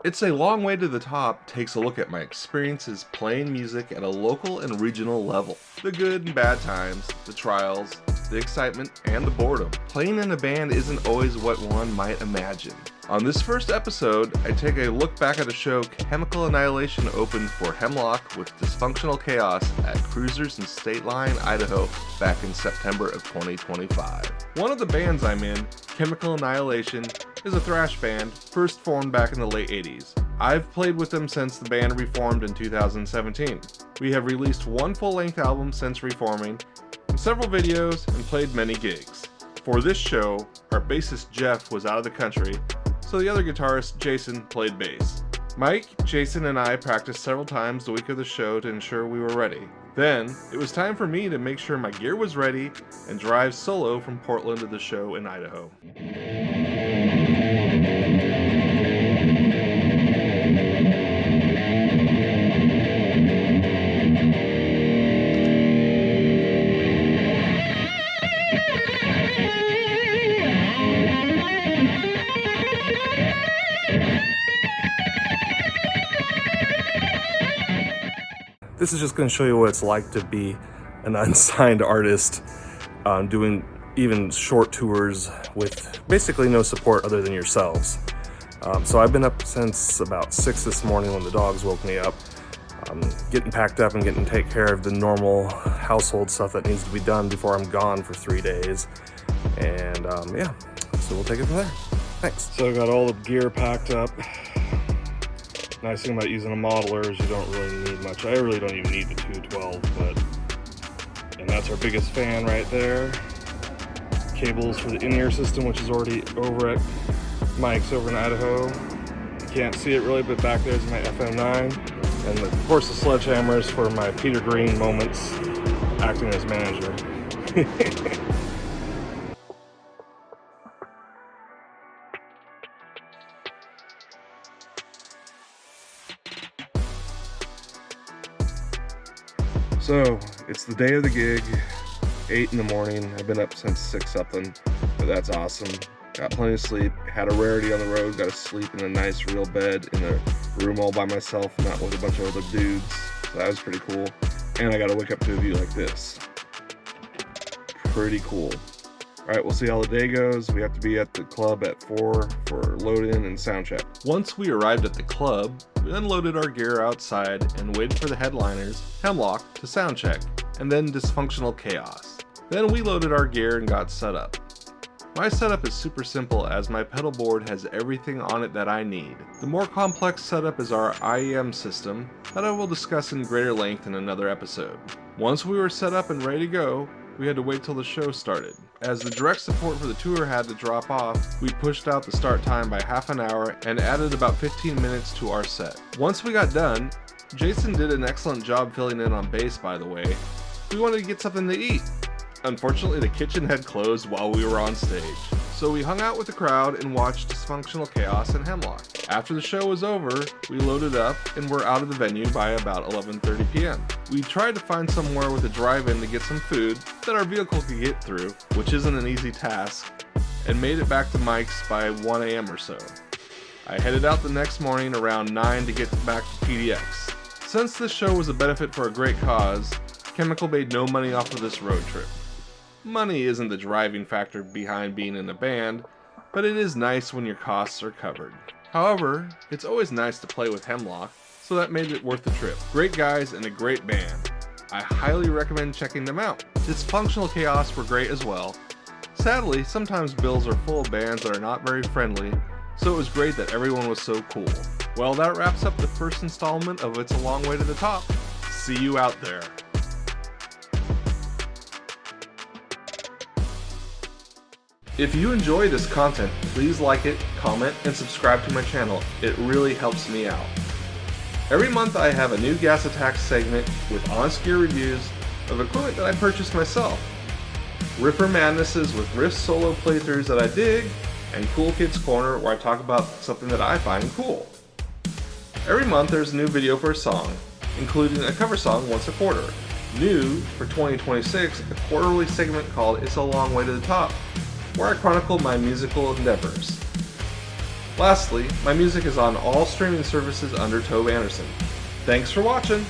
It's a Long Way to the Top takes a look at my experiences playing music at a local and regional level. The good and bad times, the trials, the excitement, and the boredom. Playing in a band isn't always what one might imagine. On this first episode, I take a look back at a show Chemical Annihilation opened for Hemlock with Dysfunksynal Kaos at Cruisers in Stateline, Idaho back in September of 2025. One of the bands I'm in, Chemical Annihilation, is a thrash band first formed back in the late 80s. I've played with them since the band reformed in 2017. We have released one full-length album since reforming, several videos, and played many gigs. For this show, our bassist Jeff was out of the country, so the other guitarist Jason played bass. Mike, Jason, and I practiced several times the week of the show to ensure we were ready. Then, it was time for me to make sure my gear was ready and drive solo from Portland to the show in Idaho. This is just going to show you what it's like to be an unsigned artist doing even short tours with basically no support other than yourselves. So I've been up since about 6 this morning when the dogs woke me up, getting packed up and getting to take care of the normal household stuff that needs to be done before I'm gone for 3 days. And yeah, so we'll take it from there. Thanks. So I got all the gear packed up. Nice thing about using a modeler is you don't really need much. I really don't even need the 212, and that's our biggest fan right there. Cables for the in-ear system, which is already over at Mike's over in Idaho. You can't see it really, but back there's my FM9. And of course the sledgehammer is for my Peter Green moments acting as manager. So, it's the day of the gig, 8 in the morning. I've been up since 6 something, but that's awesome. Got plenty of sleep, had a rarity on the road, got to sleep in a nice real bed in a room all by myself, not with a bunch of other dudes. So that was pretty cool. And I got to wake up to a view like this. Pretty cool. Alright, we'll see how the day goes. We have to be at the club at 4 for load-in and sound check. Once we arrived at the club, we unloaded our gear outside and waited for the headliners, Hemlock, to sound check, and then Dysfunksynal Kaos. Then we loaded our gear and got set up. My setup is super simple as my pedal board has everything on it that I need. The more complex setup is our IEM system that I will discuss in greater length in another episode. Once we were set up and ready to go, we had to wait till the show started. As the direct support for the tour had to drop off, we pushed out the start time by half an hour and added about 15 minutes to our set. Once we got done, Jason did an excellent job filling in on bass, by the way. We wanted to get something to eat. Unfortunately, the kitchen had closed while we were on stage, so we hung out with the crowd and watched Dysfunksynal Kaos and Hemlock. After the show was over, we loaded up and were out of the venue by about 11:30 p.m. We tried to find somewhere with a drive-in to get some food that our vehicle could get through, which isn't an easy task, and made it back to Mike's by 1 a.m. or so. I headed out the next morning around 9 to get back to PDX. Since this show was a benefit for a great cause, Chemical made no money off of this road trip. Money isn't the driving factor behind being in a band, but it is nice when your costs are covered. However, it's always nice to play with Hemlock, so that made it worth the trip. Great guys and a great band. I highly recommend checking them out. Dysfunksynal Kaos were great as well. Sadly, sometimes bills are full of bands that are not very friendly, so it was great that everyone was so cool. Well, that wraps up the first installment of It's a Long Way to the Top. See you out there. If you enjoy this content, please like it, comment, and subscribe to my channel. It really helps me out. Every month I have a new Gas Attack segment with honest gear reviews of equipment that I purchased myself. Ripper Madnesses with riff solo playthroughs that I dig, and Cool Kids Corner where I talk about something that I find cool. Every month there's a new video for a song, including a cover song once a quarter. New for 2026, a quarterly segment called It's a Long Way to the Top, where I chronicle my musical endeavors. Lastly, my music is on all streaming services under Tobe Anderson. Thanks for watching!